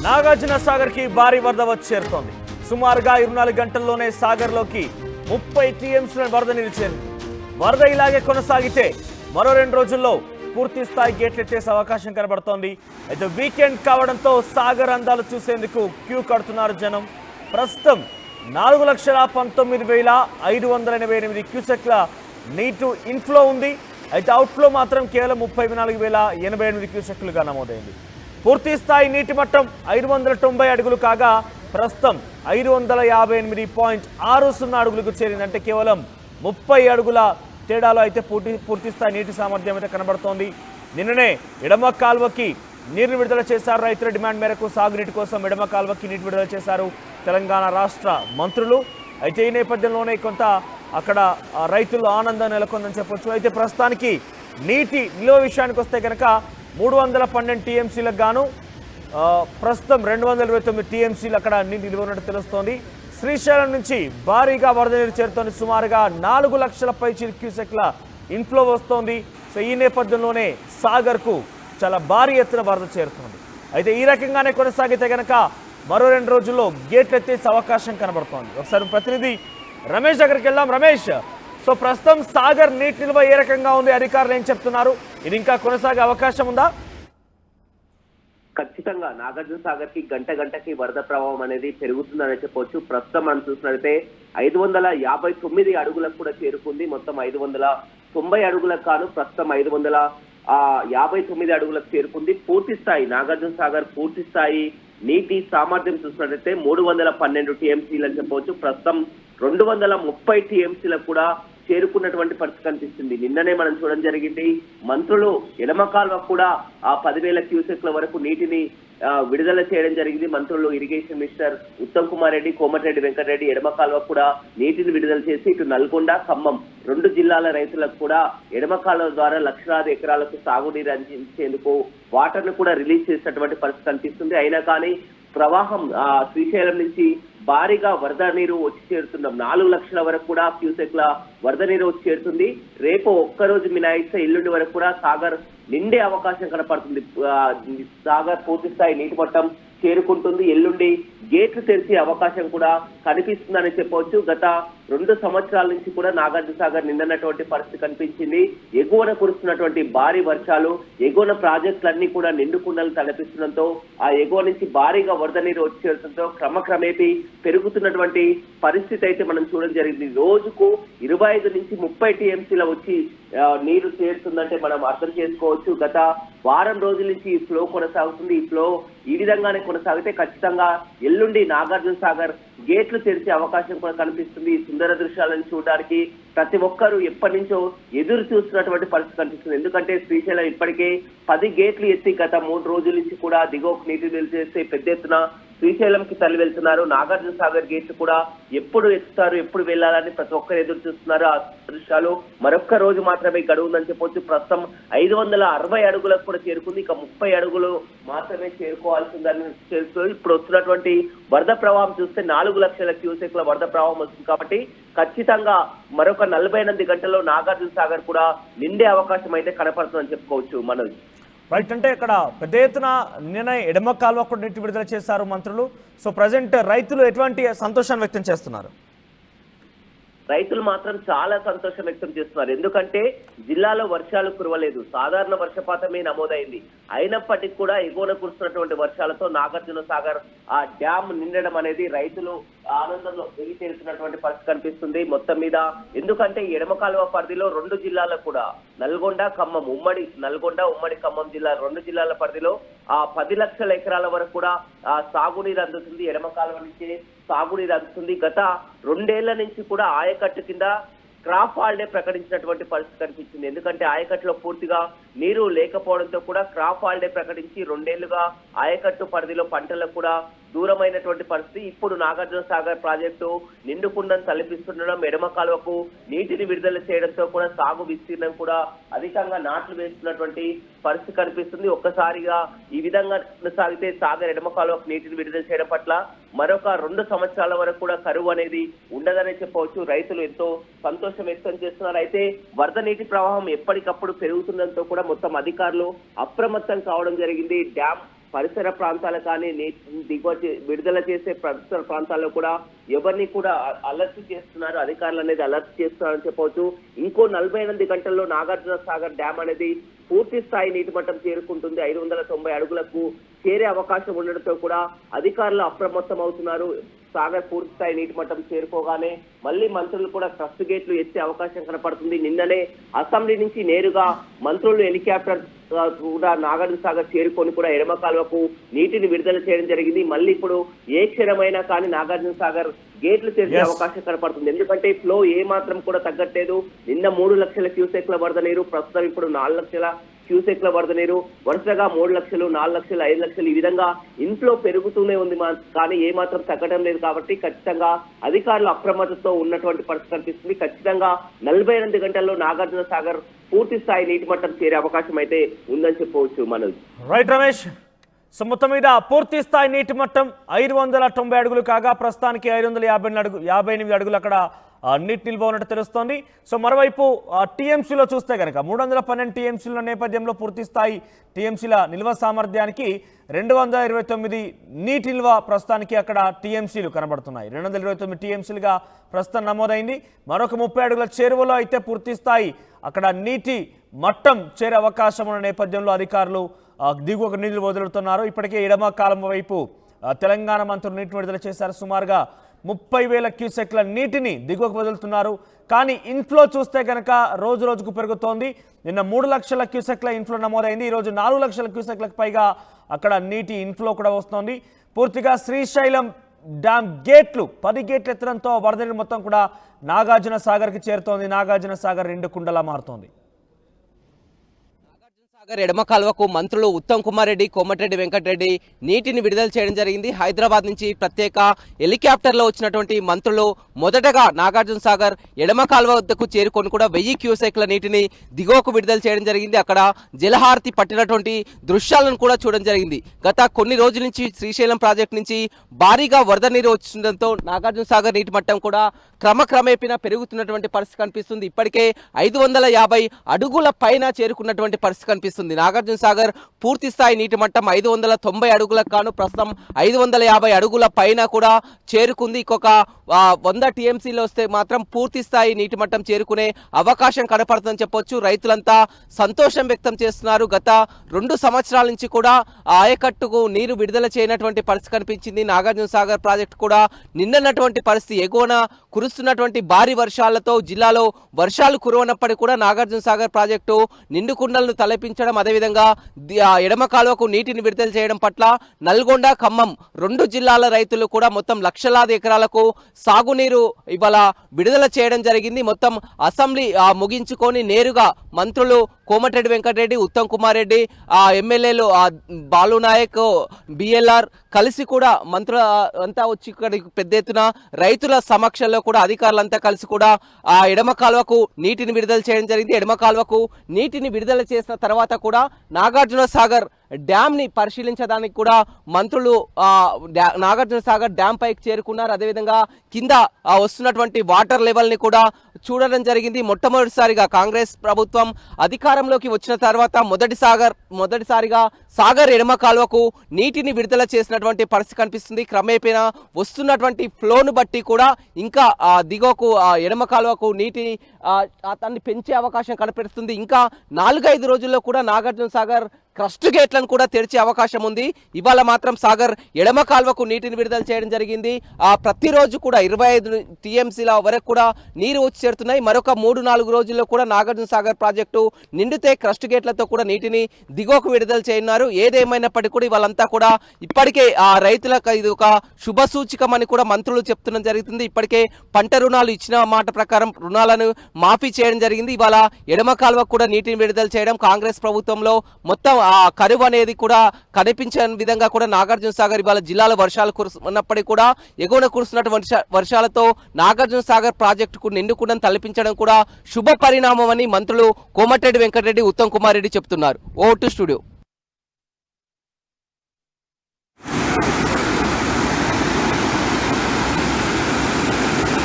నాగార్జున సాగర్ కి భారీ వరద వచ్చి చేరుతోంది. సుమారుగా 24 గంటల్లోనే సాగర్ లోకి 30 టీఎంసీల వరద నీరు చేరింది. వరద ఇలాగే కొనసాగితే మరో 2 రోజుల్లో పూర్తి స్థాయి గేట్లు ఎత్తేసే అవకాశం కనబడుతోంది. అయితే వీకెండ్ కావడంతో సాగర్ అందాలు చూసేందుకు క్యూ కడుతున్నారు జనం. ప్రస్తుతం 4,19,588 క్యూసెక్ల నీటు ఇన్ఫ్లో ఉంది. అయితే అవుట్ఫ్లో మాత్రం కేవలం 34,088 క్యూసెక్లుగా నమోదైంది. పూర్తి స్థాయి నీటి మట్టం 590 అడుగులు కాగా ప్రస్తుతం 558.60 అడుగులకు చేరింది. అంటే కేవలం 30 అడుగుల తేడాలో అయితే పూర్తి స్థాయి నీటి సామర్థ్యం అయితే కనబడుతోంది. నిన్ననే ఎడమ కాల్వకి నీరు విడుదల చేశారు. రైతుల డిమాండ్ మేరకు సాగునీటి కోసం ఎడమ కాల్వకి నీటి విడుదల చేశారు తెలంగాణ రాష్ట్ర మంత్రులు. అయితే ఈ నేపథ్యంలోనే కొంత అక్కడ రైతుల్లో ఆనందం నెలకొందని చెప్పొచ్చు. అయితే ప్రస్తుతానికి నీటి నిల్వ విషయానికి వస్తే కనుక 312 టీఎంసీలకు గాను ప్రస్తుతం 229 టీఎంసీలు అక్కడ నీటి నిల్వ ఉన్నట్టు తెలుస్తోంది. శ్రీశైలం నుంచి భారీగా వరద నీరు చేరుతోంది. సుమారుగా 4 లక్షల పైచిలు క్యూసెక్ల ఇన్ఫ్లో వస్తోంది. సో ఈ నేపథ్యంలోనే సాగర్కు చాలా భారీ ఎత్తున వరద చేరుతోంది. అయితే ఈ రకంగానే కొనసాగితే కనుక మరో 2 రోజుల్లో గేట్లు ఎత్తేసే అవకాశం కనబడుతోంది. ఒకసారి ప్రతినిధి రమేష్ దగ్గరికి వెళ్దాం. రమేష్, సో ప్రస్తుతం సాగర్ నీటి నిల్వ ఏ రకంగా ఉంది, అధికారులు ఏం చెప్తున్నారు, ఇది ఇంకా కొనసాగే అవకాశం ఉందా? ఖచ్చితంగా నాగార్జున సాగర్ కి గంటకి వరద ప్రభావం అనేది పెరుగుతుందని చెప్పవచ్చు. ప్రస్తుతం మనం చూసినట్లయితే 559 అడుగులకు కూడా చేరుకుంది. మొత్తం 590 అడుగులకు కాను ప్రస్తుతం 559 అడుగులకు చేరుకుంది. పూర్తి స్థాయి నాగార్జున సాగర్ పూర్తి స్థాయి నీటి సామర్థ్యం చూసినట్లయితే 312 టీఎంసీలు అని చెప్పవచ్చు. ప్రస్తుతం 230 టీఎంసీలకు కూడా చేరుకున్నటువంటి పరిస్థితి కనిపిస్తుంది. నిన్ననే మనం చూడడం జరిగింది. మంత్రులు ఎడమ కాల్వ కూడా ఆ 10,000 క్యూసెక్ల వరకు నీటిని విడుదల చేయడం జరిగింది. మంత్రులు ఇరిగేషన్ మినిస్టర్ ఉత్తమ్ కుమార్ రెడ్డి, కోమటిరెడ్డి వెంకటరెడ్డి ఎడమ కాల్వ కూడా నీటిని విడుదల చేసి ఇటు నల్గొండ, ఖమ్మం 2 జిల్లాల రైతులకు కూడా ఎడమ కాల్వ ద్వారా లక్షలాది ఎకరాలకు సాగునీరు అందించేందుకు వాటర్ ను కూడా రిలీజ్ చేసినటువంటి పరిస్థితి కనిపిస్తుంది. అయినా కానీ ప్రవాహం శ్రీశైలం నుంచి భారీగా వరద నీరు వచ్చి చేరుతున్నాం. 4 లక్షల వరకు కూడా క్యూసెక్ల వరద నీరు వచ్చి చేరుతుంది. రేపు ఒక్కరోజు మినాయిస్తే ఎల్లుండి వరకు కూడా సాగర్ నిండే అవకాశం కనపడుతుంది. సాగర్ పూర్తి స్థాయి నీటి మట్టం చేరుకుంటుంది. ఎల్లుండి గేట్లు తెరిచే అవకాశం కూడా కనిపిస్తుందని చెప్పవచ్చు. గత 2 సంవత్సరాల నుంచి కూడా నాగార్జున సాగర్ నిండినటువంటి పరిస్థితి కనిపించింది. ఎగువన కురుస్తున్నటువంటి భారీ వర్షాలు, ఎగువన ప్రాజెక్టులన్నీ కూడా నిండుకుండలు తలపిస్తుండటంతో ఆ ఎగువ నుంచి భారీగా వరద నీరు వచ్చి చేరుతుండటంతో క్రమక్రమేపీ పెరుగుతున్నటువంటి పరిస్థితి అయితే మనం చూడడం జరిగింది. రోజుకు 25 నుంచి 30 టీఎంసీల వచ్చి నీరు చేరుతుందంటే మనం అర్థం చేసుకోవచ్చు. గత వారం రోజుల నుంచి ఈ ఫ్లో కొనసాగుతుంది. ఈ ఫ్లో ఈ విధంగానే కొనసాగితే ఖచ్చితంగా ఎల్లుండి నాగార్జున సాగర్ గేట్లు తెరిచే అవకాశం కూడా కనిపిస్తుంది. ఈ సుందర దృశ్యాలను చూడడానికి ప్రతి ఒక్కరూ ఎప్పటి నుంచో ఎదురు చూస్తున్నటువంటి పరిస్థితి కనిపిస్తుంది. ఎందుకంటే శ్రీశైలం ఇప్పటికే 10 గేట్లు ఎత్తి గత 3 రోజుల నుంచి కూడా దిగువకు నీటి నిల్వ చేస్తే పెద్ద ఎత్తున శ్రీశైలంకి తరలి వెళ్తున్నారు. నాగార్జున సాగర్ గేట్లు కూడా ఎప్పుడు ఎత్తుతారు, ఎప్పుడు వెళ్ళాలని ప్రతి ఒక్కరు ఎదురు చూస్తున్నారు. ఆ దృశ్యాలు మరొక్క రోజు మాత్రమే గడువు ఉందని చెప్పొచ్చు. ప్రస్తుతం 560 అడుగులకు కూడా చేరుకుంది. ఇక 30 అడుగులు మాత్రమే చేరుకోవాల్సిందని తెలుస్తుంది. ఇప్పుడు వస్తున్నటువంటి వరద ప్రవాహం చూస్తే 4 లక్షల క్యూసెక్ల వరద ప్రవాహం వస్తుంది. కాబట్టి ఖచ్చితంగా మరొక 48 గంటల్లో నాగార్జున సాగర్ కూడా నిండే అవకాశం అయితే కనపడుతుందని చెప్పుకోవచ్చు. మనోజ్ రైట్, అంటే ఇక్కడ పెద్ద ఎత్తున నిన్న ఎడమ కాలువ కూడా నీటి విడుదల చేశారు మంత్రులు. సో ప్రజెంట్ రైతులు ఎటువంటి సంతోషాన్ని వ్యక్తం చేస్తున్నారు? రైతులు మాత్రం చాలా సంతోషం వ్యక్తం చేస్తున్నారు. ఎందుకంటే జిల్లాలో వర్షాలు కురవలేదు, సాధారణ వర్షపాతమే నమోదైంది. అయినప్పటికీ కూడా ఎగువన కురుస్తున్నటువంటి వర్షాలతో నాగార్జున సాగర్ ఆ డ్యామ్ నిండడం అనేది రైతులు ఆనందంలో వెళ్లి తేలుతున్నటువంటి పరిస్థితి కనిపిస్తుంది మొత్తం మీద. ఎందుకంటే ఎడమ కాలువ పరిధిలో 2 జిల్లాలకు కూడా నల్గొండ, ఖమ్మం ఉమ్మడి ఖమ్మం జిల్లా 2 జిల్లాల పరిధిలో ఆ 10 లక్షల ఎకరాల వరకు కూడా ఆ సాగునీరు అందుతుంది. ఎడమ కాలువ నుంచి సాగునీరు అందుతుంది. గత 2 ఏళ్ల నుంచి కూడా ఆయకట్టు కింద క్రాప్ హాలిడే ప్రకటించినటువంటి పరిస్థితి కనిపించింది. ఎందుకంటే ఆయకట్టులో పూర్తిగా నీరు లేకపోవడంతో కూడా క్రాప్ హాలిడే ప్రకటించి 2 ఏళ్లుగా ఆయకట్టు పరిధిలో పంటలకు కూడా దూరమైనటువంటి పరిస్థితి. ఇప్పుడు నాగార్జున సాగర్ ప్రాజెక్టు నిండుకుండను తలపిస్తుండడం, ఎడమ కాలువకు నీటిని విడుదల చేయడంతో కూడా సాగు విస్తీర్ణం కూడా అధికంగా నాట్లు వేస్తున్నటువంటి పరిస్థితి కనిపిస్తుంది. ఒక్కసారిగా ఈ విధంగా కొనసాగితే సాగర్ ఎడమ కాలువకు నీటిని విడుదల చేయడం పట్ల మరొక 2 సంవత్సరాల వరకు కూడా కరువు అనేది ఉండదనే చెప్పవచ్చు. రైతులు ఎంతో సంతోషం వ్యక్తం చేస్తున్నారు. అయితే వరద నీటి ప్రవాహం ఎప్పటికప్పుడు పెరుగుతుండడంతో కూడా మొత్తం అధికారులు అప్రమత్తం కావడం జరిగింది. డ్యామ్ పరిసర ప్రాంతాలు కానీ విడుదల చేసే పరిసర ప్రాంతాల్లో కూడా ఎవరిని కూడా అలర్ట్ చేస్తున్నారు, అధికారులు అనేది అలర్ట్ చేస్తున్నారని చెప్పవచ్చు. ఇంకో 48 గంటల్లో నాగార్జున సాగర్ డ్యామ్ అనేది పూర్తి స్థాయి నీటి మట్టం చేరుకుంటుంది. 590 అడుగులకు చేరే అవకాశం ఉండడంతో కూడా అధికారులు అప్రమత్తం అవుతున్నారు. సాగర్ పూర్తి స్థాయి నీటి మట్టం చేరుకోగానే మళ్ళీ మంత్రులు కూడా క్రస్ట్ గేట్లు ఎత్తే అవకాశం కనపడుతుంది. నిన్ననే అసెంబ్లీ నుంచి నేరుగా మంత్రులు హెలికాప్టర్ కూడా నాగార్జున సాగర్ చేరుకొని కూడా ఎడమ కాలువకు నీటిని విడుదల చేయడం జరిగింది. మళ్ళీ ఇప్పుడు ఏ క్షణమైనా కానీ నాగార్జున సాగర్ గేట్లు తెరిచే అవకాశం కనపడుతుంది. ఎందుకంటే ఫ్లో ఏ మాత్రం కూడా తగ్గట్లేదు. నిన్న 3 లక్షల క్యూసెక్ల వరద నీరు, ప్రస్తుతం ఇప్పుడు 4 లక్షల క్యూసెక్ల వరద నీరు, వరుసగా 3 లక్షలు, 4 లక్షలు, 5 లక్షలు ఈ విధంగా ఇన్ఫ్లో పెరుగుతూనే ఉంది. కానీ ఏ మాత్రం తగ్గడం లేదు. కాబట్టి ఖచ్చితంగా అధికారులు అప్రమత్తతో ఉన్నటువంటి పరిస్థితి కనిపిస్తుంది. ఖచ్చితంగా 48 గంటల్లో నాగార్జున సాగర్ పూర్తి స్థాయి నీటి మట్టం చేరే అవకాశం అయితే ఉందని చెప్పవచ్చు. మనోజ్. రైట్ రమేష్, సో మొత్తం మీద పూర్తి స్థాయి నీటి మట్టం 590 అడుగులు కాగా ప్రస్తుతానికి 558 అడుగులు అక్కడ నీటి నిల్వ ఉన్నట్టు తెలుస్తోంది. సో మరోవైపు టీఎంసీలో చూస్తే కనుక 312 టీఎంసీల నేపథ్యంలో పూర్తి స్థాయి టీఎంసీల నిల్వ సామర్థ్యానికి 229 నీటి నిల్వ ప్రస్తుతానికి అక్కడ టీఎంసీలు కనబడుతున్నాయి. 229 టీఎంసీలుగా ప్రస్తుతం నమోదైంది. మరొక 30 అడుగుల చేరువలో అయితే పూర్తి స్థాయి అక్కడ నీటి మట్టం చేరే అవకాశం ఉన్న నేపథ్యంలో అధికారులు దిగువకు నీళ్లు వదులుతున్నారు. ఇప్పటికే ఎడమ కాలం వైపు తెలంగాణ మంత్రులు నీటిని విడుదల చేశారు. సుమారుగా 30,000 క్యూసెక్ల నీటిని దిగువకు వదులుతున్నారు. కానీ ఇన్ఫ్లో చూస్తే కనుక రోజు రోజుకు పెరుగుతోంది. నిన్న 3 లక్షల క్యూసెక్ల ఇన్ఫ్లో నమోదైంది. ఈరోజు 4 లక్షల క్యూసెక్లకు పైగా అక్కడ నీటి ఇన్ఫ్లో కూడా వస్తోంది. పూర్తిగా శ్రీశైలం డ్యామ్ గేట్లు 10 గేట్లు ఎత్తడంతో వరద నీరు మొత్తం కూడా నాగార్జున సాగర్కి చేరుతోంది. నాగార్జున సాగర్ 2 కుండలా మారుతోంది. ఎడమ కాలువకు మంత్రులు ఉత్తమ్ కుమార్ రెడ్డి, కోమటిరెడ్డి వెంకటరెడ్డి నీటిని విడుదల చేయడం జరిగింది. హైదరాబాద్ నుంచి ప్రత్యేక హెలికాప్టర్లో వచ్చినటువంటి మంత్రులు మొదటగా నాగార్జున సాగర్ ఎడమ కాలువ వద్దకు చేరుకొని కూడా 1000 క్యూసెక్ల నీటిని దిగువకు విడుదల చేయడం జరిగింది. అక్కడ జలహారతి పట్టినటువంటి దృశ్యాలను కూడా చూడడం జరిగింది. గత కొన్ని రోజుల నుంచి శ్రీశైలం ప్రాజెక్టు నుంచి భారీగా వరద నీరు వచ్చడంతో నాగార్జున సాగర్ నీటి మట్టం కూడా క్రమక్రమేపీన పెరుగుతున్నటువంటి పరిస్థితి కనిపిస్తుంది. ఇప్పటికే 550 అడుగుల పైన చేరుకున్నటువంటి పరిస్థితి కనిపిస్తుంది. నాగార్జున సాగర్ పూర్తి స్థాయి నీటి మట్టం 590 అడుగులకు గాను ప్రస్తుతం 550 అడుగుల పైన కూడా చేరుకుంది. ఇంకొక 100 టీఎంసీలు వస్తే మాత్రం పూర్తి స్థాయి నీటి మట్టం చేరుకునే అవకాశం కనపడుతుందని చెప్పొచ్చు. రైతులంతా సంతోషం వ్యక్తం చేస్తున్నారు. గత 2 సంవత్సరాల నుంచి కూడా ఆయకట్టుకు నీరు విడుదల చేయనటువంటి పరిస్థితి కనిపించింది. నాగార్జున సాగర్ ప్రాజెక్టు కూడా నిన్నటువంటి పరిస్థితి ఎగువన కురుస్తున్నటువంటి భారీ వర్షాలతో జిల్లాలో వర్షాలు కురవనప్పటికీ కూడా నాగార్జున సాగర్ ప్రాజెక్టు నిండుకుండలను తలపించడం, అదేవిధంగా ఎడమ కాలువకు నీటిని విడుదల చేయడం పట్ల నల్గొండ, ఖమ్మం 2 జిల్లాల రైతులు కూడా మొత్తం లక్షలాది ఎకరాలకు సాగునీరు ఇవాళ విడుదల చేయడం జరిగింది. మొత్తం అసెంబ్లీ ముగించుకొని నేరుగా మంత్రులు కోమటిరెడ్డి వెంకటరెడ్డి, ఉత్తమ్ కుమార్ రెడ్డి, ఎమ్మెల్యేలు బాలు నాయక్, బిఎల్ఆర్ కలిసి కూడా మంత్రులు అంతా వచ్చి ఇక్కడికి పెద్ద ఎత్తున రైతుల సమక్షంలో కూడా అధికారులంతా కలిసి కూడా ఆ ఎడమ కాలువకు నీటిని విడుదల చేయడం జరిగింది. ఎడమ కాలువకు నీటిని విడుదల చేసిన తర్వాత కూడా నాగార్జున సాగర్ డ్యామ్ ని పరిశీలించడానికి కూడా మంత్రులు నాగార్జున సాగర్ డ్యామ్ పైకి చేరుకున్నారు. అదేవిధంగా కింద వస్తున్నటువంటి వాటర్ లెవెల్ ని కూడా చూడడం జరిగింది. మొట్టమొదటిసారిగా కాంగ్రెస్ ప్రభుత్వం అధికారంలోకి వచ్చిన తర్వాత మొదటిసారిగా సాగర్ ఎడమ కాలువకు నీటిని విడుదల చేసినటువంటి పరిస్థితి కనిపిస్తుంది. క్రమేపీన వస్తున్నటువంటి ఫ్లోను బట్టి కూడా ఇంకా దిగువకు ఎడమ కాలువకు నీటి అతన్ని పెంచే అవకాశం కనిపిస్తుంది. ఇంకా 4-5 రోజుల్లో కూడా నాగార్జున సాగర్ క్రస్ట్ గేట్లను కూడా తెరిచే అవకాశం ఉంది. ఇవాళ మాత్రం సాగర్ ఎడమ కాల్వకు నీటిని విడుదల చేయడం జరిగింది. ప్రతిరోజు కూడా 25 టీఎంసీల వరకు కూడా నీరు వచ్చి చేరుతున్నాయి. మరొక 3-4 రోజుల్లో కూడా నాగార్జున సాగర్ ప్రాజెక్టు నిండితే క్రస్ట్ గేట్లతో కూడా నీటిని దిగువకు విడుదల చేయనున్నారు. ఏదేమైనప్పటికీ కూడా ఇవాళంతా కూడా ఇప్పటికే రైతులకు ఇది ఒక శుభ సూచికమని కూడా మంత్రులు చెప్తున్న జరుగుతుంది. ఇప్పటికే పంట రుణాలు ఇచ్చిన మాట ప్రకారం రుణాలను మాఫీ చేయడం జరిగింది. ఇవాళ ఎడమ కాల్వకు కూడా నీటిని విడుదల చేయడం కాంగ్రెస్ ప్రభుత్వంలో మొత్తం కరువు అనేది కూడా కనిపించని విధంగా కూడా నాగార్జున సాగర్ ఇవాళ జిల్లాలో వర్షాలు కురుస్తున్నప్పటికీ కూడా ఎగువన కురుస్తున్నటువంటి వర్షాలతో నాగార్జున సాగర్ ప్రాజెక్టుకు నిండుకుండను తలపించడం కూడా శుభ పరిణామం అని మంత్రులు కోమటిరెడ్డి వెంకటరెడ్డి, ఉత్తమ్ కుమార్ రెడ్డి చెప్తున్నారు. ఓ టు స్టూడియో.